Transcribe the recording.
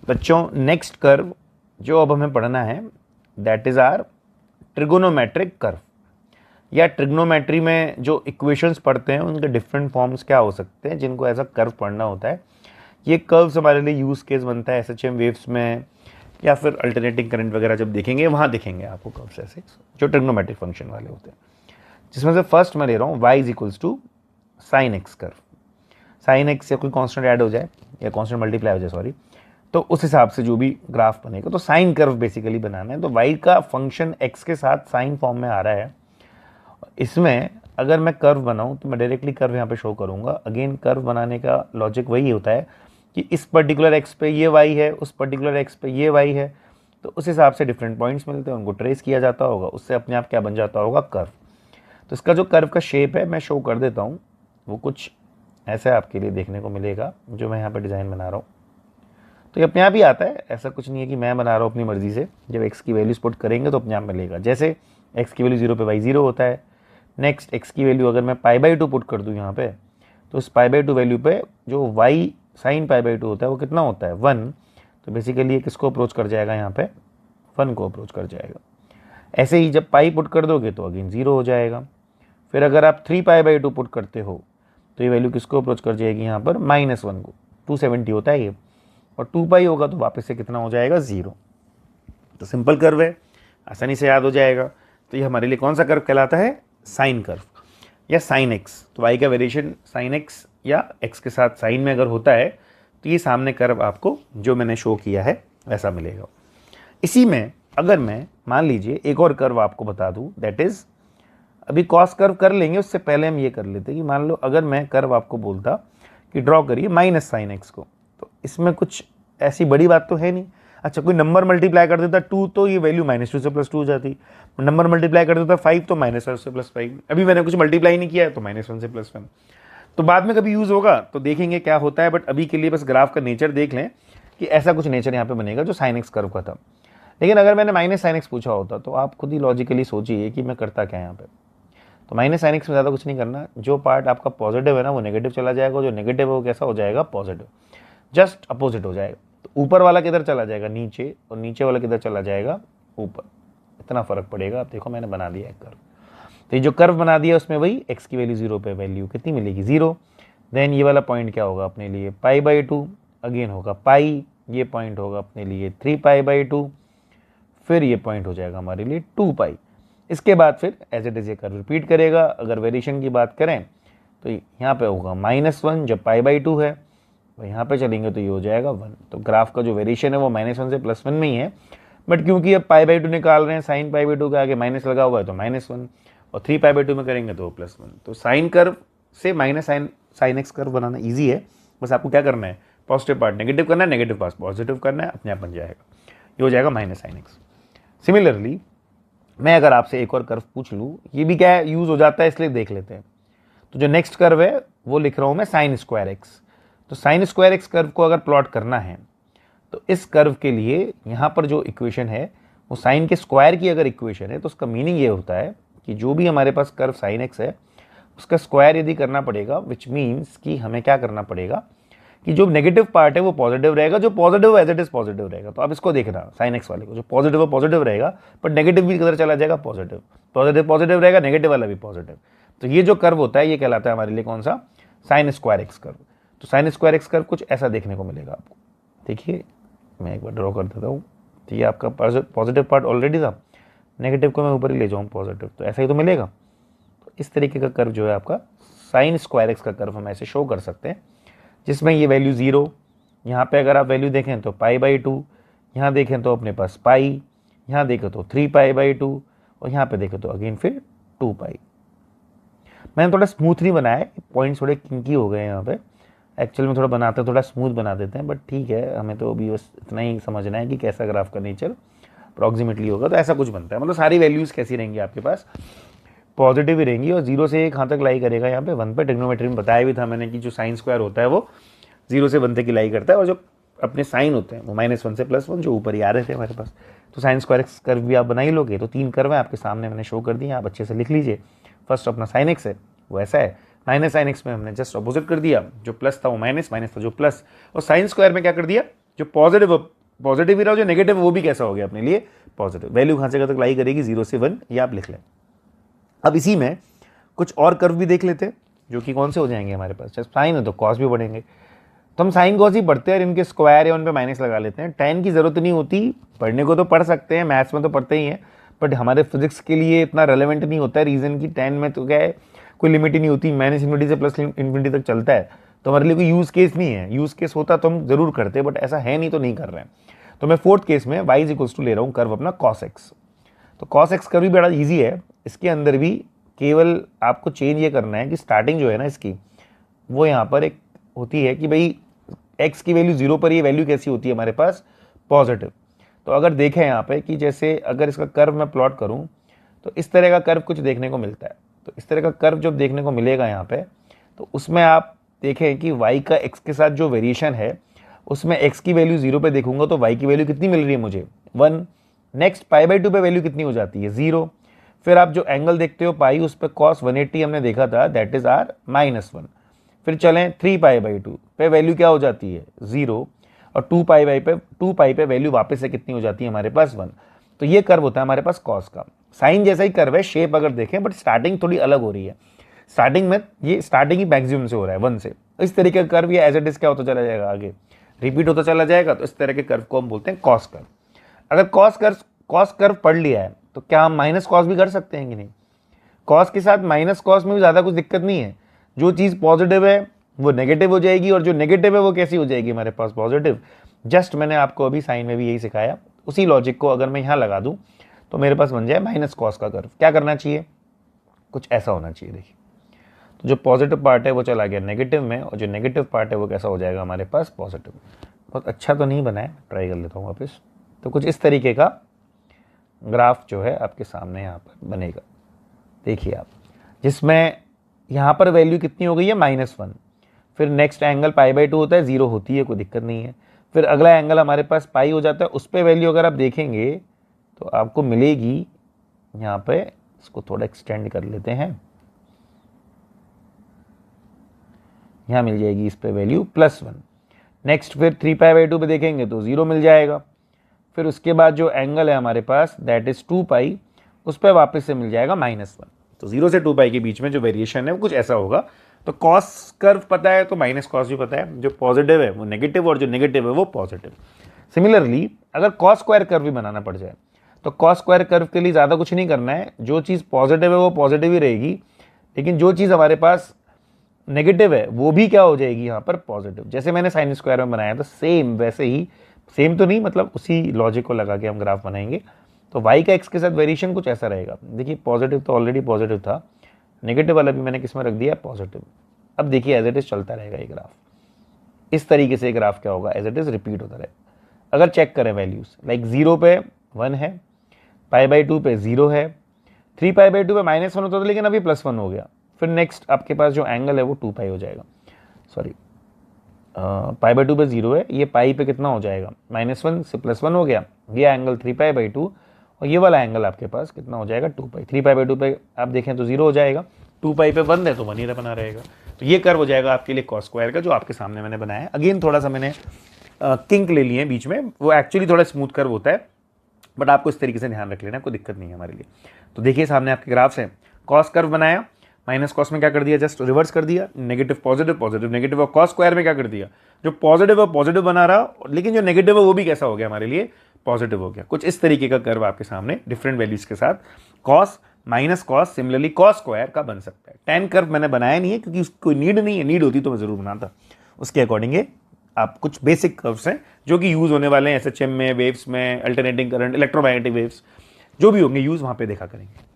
बच्चों next curve जो अब हमें पढ़ना है that is our trigonometric curve, या ट्रिग्नोमेट्री में जो इक्वेशंस पढ़ते हैं उनके डिफरेंट फॉर्म्स क्या हो सकते हैं जिनको एज अ कर्व पढ़ना होता है। ये कर्व्स हमारे लिए यूज केस बनता है एसएचएम वेव्स में, या फिर अल्टरनेटिंग करंट वगैरह जब देखेंगे वहाँ दिखेंगे आपको कर्व्स ऐसे जो ट्रिग्नोमेट्रिक फंक्शन वाले होते हैं। जिसमें से फर्स्ट मैं ले रहा हूँ y is equals to sine x curve. Sine x से कोई कॉन्स्टेंट ऐड हो जाए या कॉन्स्टेंट मल्टीप्लाई हो जाए सॉरी, तो उस हिसाब से जो भी ग्राफ बनेगा, तो साइन कर्व बेसिकली बनाना है। तो y का फंक्शन x के साथ साइन फॉर्म में आ रहा है। इसमें अगर मैं कर्व बनाऊं तो मैं डायरेक्टली कर्व यहाँ पे शो करूंगा। अगेन कर्व बनाने का लॉजिक वही होता है कि इस पर्टिकुलर x पे ये y है, उस पर्टिकुलर x पे ये y है, तो उस हिसाब से डिफरेंट पॉइंट्स मिलते हैं, उनको ट्रेस किया जाता होगा, उससे अपने आप क्या बन जाता होगा कर्व। तो इसका जो कर्व का शेप है मैं शो कर देता हूँ, वो कुछ ऐसा आपके लिए देखने को मिलेगा जो मैं यहाँ पे डिज़ाइन बना रहा हूँ। तो ये अपने आप ही आता है, ऐसा कुछ नहीं है कि मैं बना रहा हूँ अपनी मर्जी से। जब x की वैल्यूज पुट करेंगे तो अपने आप मिलेगा। जैसे x की वैल्यू 0 पे y 0 होता है। नेक्स्ट x की वैल्यू अगर मैं π/2 पुट कर दूँ यहाँ पे, तो इस π/2 वैल्यू पे जो y साइन π/2 होता है वो कितना होता है 1। तो बेसिकली ये किसको अप्रोच कर जाएगा, यहाँ पे 1 को अप्रोच कर जाएगा। ऐसे ही जब पाई पुट कर दोगे तो अगेन 0 हो जाएगा। फिर अगर आप 3π/2 पुट करते हो तो ये वैल्यू किसको अप्रोच कर जाएगी, यहाँ पर -1 को। 270 होता है ये, और 2π होगा तो वापस से कितना हो जाएगा 0। तो सिंपल कर्व है, आसानी से याद हो जाएगा। तो ये हमारे लिए कौन सा कर्व कहलाता है, साइन कर्व या साइन एक्स। तो y का वेरिएशन साइन एक्स या x के साथ साइन में अगर होता है तो ये सामने कर्व आपको जो मैंने शो किया है वैसा मिलेगा। इसी में अगर मैं मान लीजिए एक और कर्व आपको बता दूं, दैट इज अभी कॉस कर्व कर लेंगे, उससे पहले हम ये कर लेते कि मान लो अगर मैं कर्व आपको बोलता कि ड्रॉ करिए -sin x को, तो इसमें कुछ ऐसी बड़ी बात तो है नहीं। अच्छा कोई नंबर मल्टीप्लाई कर देता 2 तो ये वैल्यू -2 से +2 हो जाती। नंबर मल्टीप्लाई कर देता 5 तो -1 से +5। अभी मैंने कुछ मल्टीप्लाई नहीं किया है तो -1 से +1। तो बाद में कभी यूज़ होगा तो देखेंगे क्या होता है, बट अभी के लिए बस ग्राफ का नेचर देख लें कि ऐसा कुछ नेचर यहाँ पे बनेगा जो sin x कर्व का था। लेकिन अगर मैंने -sin x पूछा होता तो आप खुद ही लॉजिकली सोचिए कि मैं करता क्या यहाँ पे। तो -sin x में ज़्यादा कुछ नहीं करना, जो पार्ट आपका पॉजिटिव है ना वो नेगेटिव चला जाएगा, जो नेगेटिव है वो कैसा हो जाएगा, पॉजिटिव, जस्ट अपोजिट हो जाएगा। तो ऊपर वाला किधर चला जाएगा, नीचे, और नीचे वाला किधर चला जाएगा, ऊपर। इतना फर्क पड़ेगा। आप देखो मैंने बना दिया है कर्व। तो ये जो कर्व बना दिया उसमें वही x की वैल्यू 0 पे वैल्यू कितनी मिलेगी 0। देन ये वाला पॉइंट क्या होगा अपने लिए π/2, अगेन होगा पाई, ये पॉइंट होगा अपने लिए 3π/2, फिर ये पॉइंट हो जाएगा हमारे लिए 2π। इसके बाद फिर एज इट इज ये कर्व रिपीट करेगा। अगर वेरिएशन की बात करें तो यहाँ पे होगा -1 जब π/2 है, तो यहाँ पे चलेंगे तो ये हो जाएगा 1। तो ग्राफ का जो वेरिएशन है वो -1 से +1 में ही है, बट क्योंकि अब π/2 निकाल रहे हैं, साइन π/2 के आगे माइनस लगा हुआ है तो -1, और 3π/2 में करेंगे तो +1। तो साइन कर्व से साइन एक्स कर्व बनाना ईजी है। बस आपको क्या करना है, पॉजिटिव पार्ट नेगेटिव करना है, नेगेटिव पार्ट पॉजिटिव करना है, अपने आप बन जाएगा। ये हो जाएगा -sin x। सिमिलरली मैं अगर आपसे एक और कर्व पूछ लूँ, ये भी क्या यूज़ हो जाता है इसलिए देख लेते हैं। तो जो नेक्स्ट कर्व है वो लिख रहा हूँ मैं sin²x। तो sin²x कर्व को अगर प्लॉट करना है तो इस कर्व के लिए यहाँ पर जो इक्वेशन है वो साइन के स्क्वायर की अगर इक्वेशन है, तो उसका मीनिंग ये होता है कि जो भी हमारे पास कर्व sin x है उसका स्क्वायर यदि करना पड़ेगा, विच मीन्स कि हमें क्या करना पड़ेगा कि जो नेगेटिव पार्ट है वो पॉजिटिव रहेगा, जो positive as it is positive रहेगा। तो आप इसको देखना साइन एक्स वाले को, जो पॉजिटिव है पॉजिटिव रहेगा, बट नेगेटिव भी किधर चला जाएगा, पॉजिटिव। पॉजिटिव पॉजिटिव रहेगा, नेगेटिव वाला भी पॉजिटिव। तो ये जो कर्व होता है ये कहलाता है हमारे लिए कौन सा, sin²x कर्व। तो sin²x कर्व कुछ ऐसा देखने को मिलेगा आपको। देखिए मैं एक बार ड्रॉ कर देता हूँ। तो ये आपका पॉजिटिव पार्ट ऑलरेडी था, नेगेटिव को मैं ऊपर ही ले जाऊँ पॉजिटिव, तो ऐसा ही तो मिलेगा। तो इस तरीके का कर्व जो है आपका sin²x का कर्व हम ऐसे शो कर सकते हैं, जिसमें ये वैल्यू 0, यहाँ पे अगर आप वैल्यू देखें तो π/2, यहाँ देखें तो अपने पास पाई, यहाँ देखें तो 3π/2, और यहाँ पे देखें तो अगेन फिर 2π। मैंने थोड़ा स्मूथ नहीं बनाया है, पॉइंट्स थोड़े किंकी हो गए हैं यहाँ पे। एक्चुअल में थोड़ा बनाते हैं, थोड़ा स्मूथ बना देते हैं, बट ठीक है, हमें तो अभी बस इतना ही समझना है कि कैसा ग्राफ का नेचर अप्रॉक्सीमेटली होगा। तो ऐसा कुछ बनता है, मतलब सारी वैल्यूज़ कैसी रहेंगी आपके पास, पॉजिटिव ही रहेंगी, और 0 से 1 कहाँ तक लाई करेगा, यहाँ पे 1 पे। ट्रिग्नोमेट्री में बताया भी था मैंने कि जो साइन स्क्वायर होता है वो 0 से 1 तक की लाई करता है, और जो अपने साइन होते हैं वो -1 से +1 जो ऊपर ही आ रहे थे हमारे पास। तो sin²x कर्व भी आप बना ही लोगे। तो 3 कर्व है आपके सामने, मैंने शो कर दिए, आप अच्छे से लिख लीजिए। फर्स्ट अपना sin x है वो ऐसा है, -sin x में हमने जस्ट अपोजिट कर दिया, जो प्लस था वो माइनस, माइनस था जो प्लस, और साइन स्क्वायर में क्या कर दिया, जो पॉजिटिव ही रहा, जो नेगेटिव वो भी कैसा हो गया अपने लिए पॉजिटिव। वैल्यू कहाँ से कहाँ तक लाई करेगी, 0 से 1, ये आप लिख लें। अब इसी में कुछ और कर्व भी देख लेते हैं, जो कि कौन से हो जाएंगे हमारे पास। जब साइन है तो कॉस भी बढ़ेंगे, तो हम साइन कॉस ही पढ़ते हैं और इनके स्क्वायर या उन पे माइनस लगा लेते हैं। tan की जरूरत नहीं होती, पढ़ने को तो पढ़ सकते हैं, मैथ्स में तो पढ़ते ही हैं, बट हमारे फिजिक्स के लिए इतना रेलेवेंट नहीं होता है। रीजन की tan में तो क्या है, कोई लिमिट ही नहीं होती, माइनस इन्फिनिटी से प्लस इन्फिनिटी तक चलता है, तो हमारे लिए कोई यूज केस नहीं है। यूज केस होता तो हम जरूर करते, बट ऐसा है नहीं तो नहीं कर रहे हैं। तो मैं फोर्थ केस में y इज इक्वल्स टू ले रहा हूँ कर्व अपना cos x। तो cos x कर्व भी बड़ा ईजी है, इसके अंदर भी केवल आपको चेंज ये करना है कि स्टार्टिंग जो है ना इसकी, वो यहाँ पर एक होती है कि भाई x की वैल्यू 0 पर, ये वैल्यू कैसी होती है हमारे पास पॉजिटिव। तो अगर देखें यहाँ पे कि जैसे अगर इसका कर्व मैं प्लॉट करूँ तो इस तरह का कर्व कुछ देखने को मिलता है। तो इस तरह का कर्व जब देखने को मिलेगा यहाँ पे, तो उसमें आप देखें कि y का x के साथ जो वेरिएशन है उसमें x की वैल्यू 0 पे देखूंगा तो y की वैल्यू कितनी मिल रही है मुझे 1। नेक्स्ट π/2 पे वैल्यू कितनी हो जाती है 0। फिर आप जो एंगल देखते हो पाई, उस पर cos 180 हमने देखा था, दैट इज आर -1। फिर चलें 3π/2 पे वैल्यू क्या हो जाती है 0, और 2π पे वैल्यू वापस से कितनी हो जाती है हमारे पास 1। तो ये कर्व होता है हमारे पास cos का। साइन जैसा ही कर्व है, शेप अगर देखें, बट स्टार्टिंग थोड़ी अलग हो रही है। स्टार्टिंग में ये स्टार्टिंग ही मैक्सिमम से हो रहा है 1 से। इस तरीके का कर्व ये एज इट इज क्या होता चला जाएगा, आगे रिपीट होता चला जाएगा। तो इस तरह के कर्व को हम बोलते हैं cos कर्व। अगर cos कर्व पढ़ लिया है तो क्या हम माइनस cos भी कर सकते हैं कि नहीं। cos के साथ माइनस cos में भी ज़्यादा कुछ दिक्कत नहीं है। जो चीज़ पॉजिटिव है वो नेगेटिव हो जाएगी, और जो नेगेटिव है वो कैसी हो जाएगी हमारे पास पॉजिटिव। जस्ट मैंने आपको अभी साइन में भी यही सिखाया, उसी लॉजिक को अगर मैं यहाँ लगा दूँ तो मेरे पास बन जाए -cos का कर्व। क्या करना चाहिए, कुछ ऐसा होना चाहिए। देखिए, तो जो पॉजिटिव पार्ट है वो चला गया नेगेटिव में, और जो नेगेटिव पार्ट है वो कैसा हो जाएगा हमारे पास पॉजिटिव। बहुत अच्छा तो नहीं बना है, ट्राई कर लेता हूँ वापस। तो कुछ इस तरीके का ग्राफ जो है आपके सामने यहाँ पर बनेगा। देखिए आप, जिसमें यहाँ पर वैल्यू कितनी हो गई है -1। फिर नेक्स्ट एंगल π/2 होता है, 0 होती है, कोई दिक्कत नहीं है। फिर अगला एंगल हमारे पास पाई हो जाता है, उस पर वैल्यू अगर आप देखेंगे तो आपको मिलेगी यहाँ पे, इसको थोड़ा एक्सटेंड कर लेते हैं, यहाँ मिल जाएगी इस पे वैल्यू +1। नेक्स्ट फिर 3π/2 पे देखेंगे तो 0 मिल जाएगा। फिर उसके बाद जो एंगल है हमारे पास दैट इज 2π, उस पर वापस से मिल जाएगा -1। तो 0 से 2π के बीच में जो वेरिएशन है वो कुछ ऐसा होगा। तो cos कर्व पता है तो -cos भी पता है, जो पॉजिटिव है वो नेगेटिव और जो नेगेटिव है वो पॉजिटिव। सिमिलरली अगर cos स्क्वायर कर्व भी बनाना पड़ जाए तो cos स्क्वायर कर्व के लिए ज़्यादा कुछ नहीं करना है। जो चीज़ पॉजिटिव है वो पॉजिटिव ही रहेगी, लेकिन जो चीज़ हमारे पास नेगेटिव है वो भी क्या हो जाएगी यहाँ पर पॉजिटिव। जैसे मैंने साइन स्क्वायर में बनाया था सेम वैसे ही, सेम तो नहीं मतलब उसी लॉजिक को लगा के हम ग्राफ बनाएंगे। तो y का x के साथ वेरिएशन कुछ ऐसा रहेगा। देखिए पॉजिटिव तो ऑलरेडी पॉजिटिव था, नेगेटिव वाला भी मैंने किस में रख दिया पॉजिटिव। अब देखिए एज इट इज चलता रहेगा ये ग्राफ, इस तरीके से ग्राफ क्या होगा एज इट इज रिपीट होता रहेगा। अगर चेक करें वैल्यूज, लाइक 0 पे 1 है, π/2 पे 0 है, 3π/2 पे -1 होता था लेकिन अभी +1 हो गया। फिर नेक्स्ट आपके पास जो एंगल है वो 2π हो जाएगा, सॉरी π/2 पे 0 है, ये पाई पे कितना हो जाएगा -1 से +1 हो गया। ये एंगल 3π/2 और ये वाला एंगल आपके पास कितना हो जाएगा 2π। 3π/2 पे आप देखें तो 0 हो जाएगा, 2π पे 1 है तो 1 ही बना रहेगा। तो ये कर्व हो जाएगा आपके लिए cos स्क्वायर का, जो आपके सामने मैंने बनाया है। अगेन थोड़ा सा मैंने किंक ले लिए हैं बीच में, वो एक्चुअली थोड़ा स्मूथ कर्व होता है, बट आपको इस तरीके से ध्यान रख लेना, कोई दिक्कत नहीं है हमारे लिए। तो देखिए सामने आपके ग्राफ्स हैं, cos कर्व बनाया, -cos में क्या कर दिया, जस्ट रिवर्स कर दिया, नेगेटिव पॉजिटिव पॉजिटिव नेगेटिव, और cos स्क्वायर में क्या कर दिया, जो पॉजिटिव है पॉजिटिव बना रहा, लेकिन जो नेगेटिव है वो भी कैसा हो गया हमारे लिए पॉजिटिव हो गया। कुछ इस तरीके का कर्व आपके सामने डिफरेंट वैल्यूज के साथ cos -cos similarly cos square का बन सकता है। tan कर्व मैंने बनाया नहीं है क्योंकि उसकी कोई नीड नहीं है, नीड होती तो मैं जरूर बनाता। उसके अकॉर्डिंग आप कुछ बेसिक कर्व्स हैं जो कि यूज होने वाले हैं SHM में, वेव्स में, अल्टरनेटिंग करंट, इलेक्ट्रोमैग्नेटिक वेव्स जो भी होंगे यूज वहां पे देखा करेंगे।